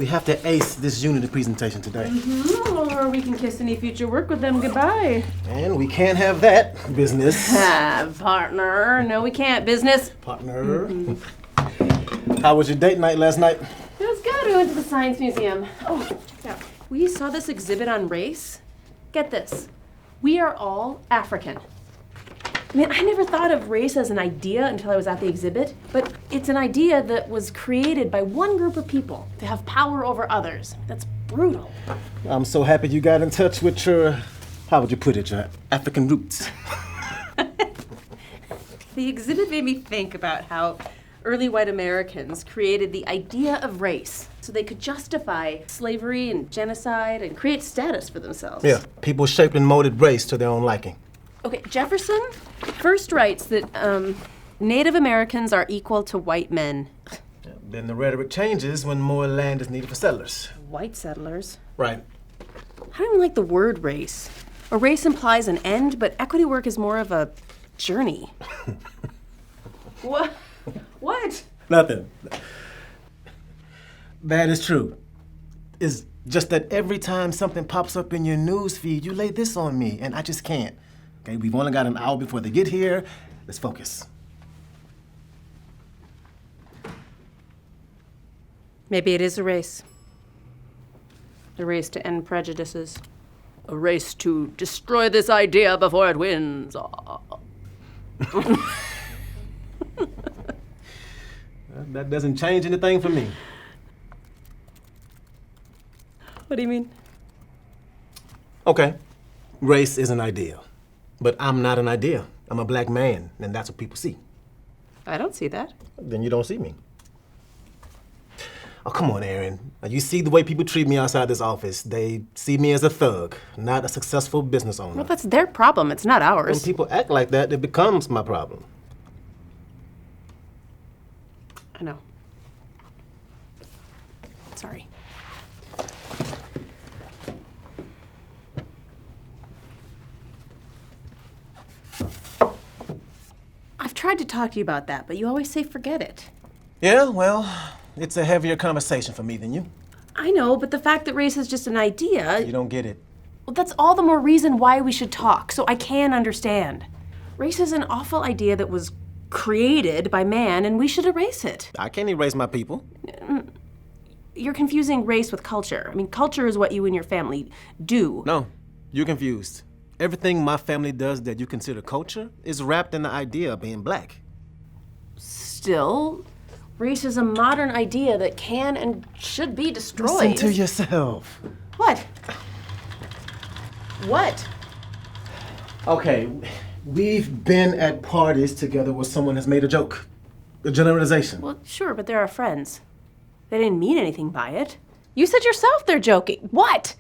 have to ace this Unity presentation today. Or we can kiss any future work with them goodbye. And we can't have that, business. Partner. No, we can't, business. Partner. How was your date night last night? It was good. We went to the Science Museum. Oh, check it out. We saw this exhibit on race. Get this. We are all African. I mean, I never thought of race as an idea until I was at the exhibit, but it's an idea that was created by one group of people to have power over others. That's brutal. I'm so happy you got in touch with your, how would you put it, your African roots. The exhibit made me think about how early white Americans created the idea of race so they could justify slavery and genocide and create status for themselves. Yeah, people shaped and molded race to their own liking. Okay, Jefferson first writes that Native Americans are equal to white men. Then the rhetoric changes when more land is needed for settlers. White settlers? Right. I don't even like the word race. A race implies an end, but equity work is more of a journey. What? What? Nothing. That is true. It's just that every time something pops up in your news feed, you lay this on me, and I just can't. Okay, we've only got an hour before they get here. Let's focus. Maybe it is a race. A race to end prejudices. A race to destroy this idea before it wins. That doesn't change anything for me. What do you mean? Okay, race is an idea. But I'm not an idea. I'm a black man, and that's what people see. I don't see that. Then you don't see me. Oh, come on, Aaron. Now, you see the way people treat me outside this office. They see me as a thug, not a successful business owner. Well, that's their problem. It's not ours. When people act like that, it becomes my problem. I know. Sorry. I've tried to talk to you about that, but you always say forget it. Yeah, well, it's a heavier conversation for me than you. I know, but the fact that race is just an idea... You don't get it. Well, that's all the more reason why we should talk, so I can understand. Race is an awful idea that was created by man, and we should erase it. I can't erase my people. You're confusing race with culture. I mean, culture is what you and your family do. No, you're confused. Everything my family does that you consider culture is wrapped in the idea of being black. Still, race is a modern idea that can and should be destroyed. Listen to yourself. What? What? Okay, we've been at parties together where someone has made a joke, a generalization. Well, sure, but they're our friends. They didn't mean anything by it. You said yourself they're joking. What?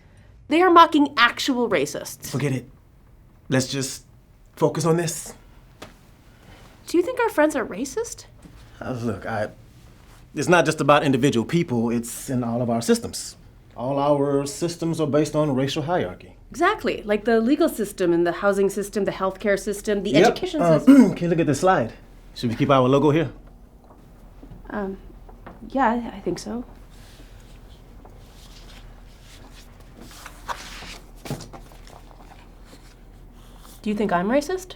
They are mocking actual racists. Forget it. Let's just focus on this. Do you think our friends are racist? Look, it's not just about individual people, it's in all of our systems. All our systems are based on racial hierarchy. Exactly, like the legal system and the housing system, the healthcare system, the education system. Okay, look at this slide. Should we keep our logo here? Yeah, I think so. Do you think I'm racist?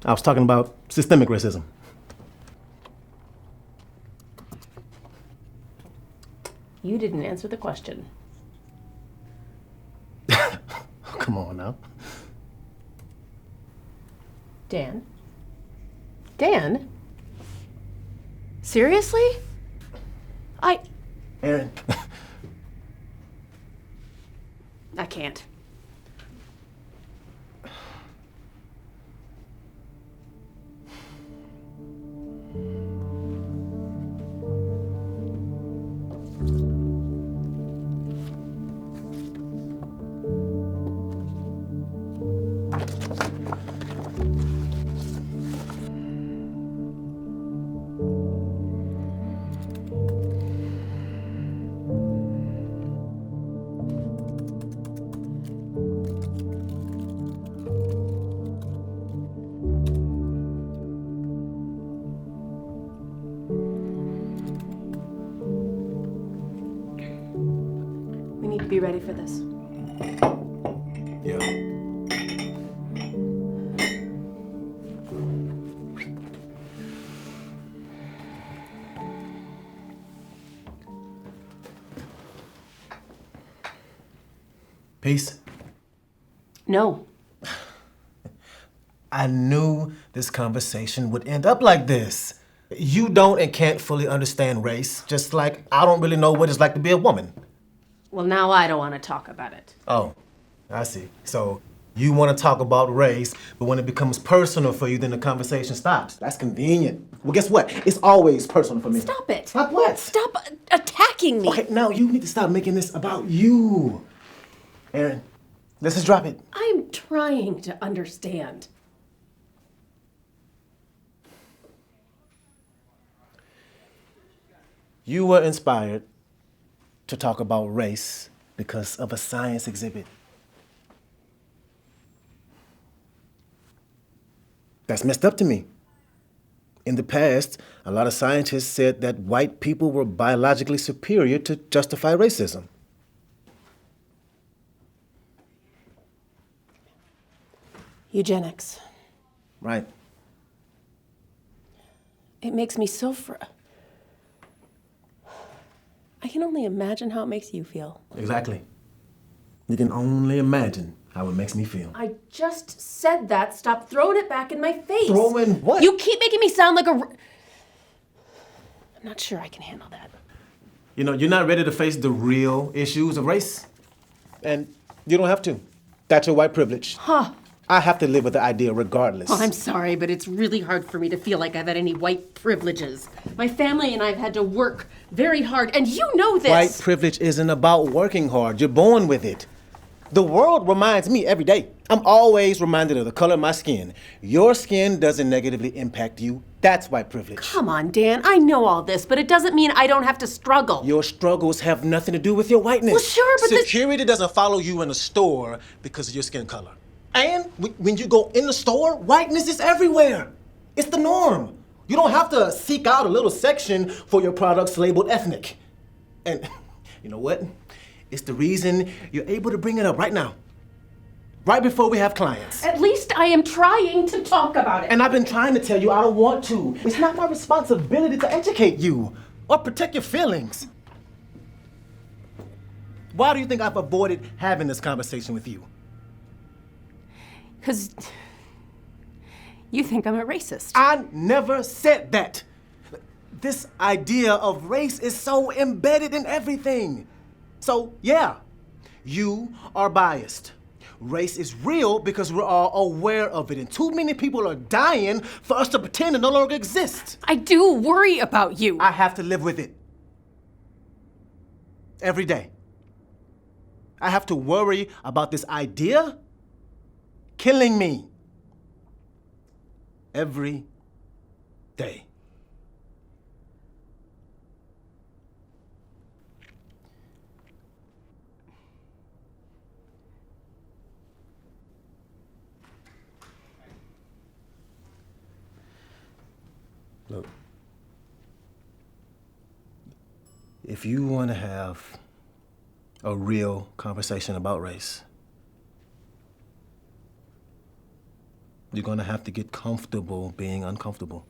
I was talking about systemic racism. You didn't answer the question. Come on now. Dan? Dan? Seriously? Aaron. I can't. Be ready for this. Yeah. Peace. No. I knew this conversation would end up like this. You don't and can't fully understand race, just like I don't really know what it's like to be a woman. Well, now I don't want to talk about it. Oh, I see. So you want to talk about race, but when it becomes personal for you, then the conversation stops. That's convenient. Well, guess what? It's always personal for me. Stop it. Stop what? Stop attacking me. Okay, now you need to stop making this about you. Aaron, let's just drop it. I'm trying to understand. You were inspired to talk about race because of a science exhibit. That's messed up to me. In the past, a lot of scientists said that white people were biologically superior to justify racism. Eugenics. Right. It makes me so I can only imagine how it makes you feel. Exactly. You can only imagine how it makes me feel. I just said that. Stop throwing it back in my face. Throwing what? You keep making me sound like I'm not sure I can handle that. You know, you're not ready to face the real issues of race. And you don't have to. That's your white privilege. Huh. I have to live with the idea regardless. Well, I'm sorry, but it's really hard for me to feel like I've had any white privileges. My family and I've had to work very hard, and you know this. White privilege isn't about working hard. You're born with it. The world reminds me every day. I'm always reminded of the color of my skin. Your skin doesn't negatively impact you. That's white privilege. Come on, Dan. I know all this, but it doesn't mean I don't have to struggle. Your struggles have nothing to do with your whiteness. Well, sure, but security doesn't follow you in a store because of your skin color. And when you go in the store, whiteness is everywhere. It's the norm. You don't have to seek out a little section for your products labeled ethnic. And you know what? It's the reason you're able to bring it up right now. Right before we have clients. At least I am trying to talk about it. And I've been trying to tell you I don't want to. It's not my responsibility to educate you or protect your feelings. Why do you think I've avoided having this conversation with you? Because you think I'm a racist. I never said that. This idea of race is so embedded in everything. So, yeah, you are biased. Race is real because we're all aware of it, and too many people are dying for us to pretend it no longer exists. I do worry about you. I have to live with it. Every day. I have to worry about this idea killing me. Every day. Look, if you want to have a real conversation about race, you're going to have to get comfortable being uncomfortable.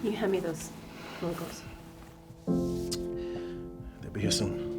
You hand me those logos. They'll be here soon.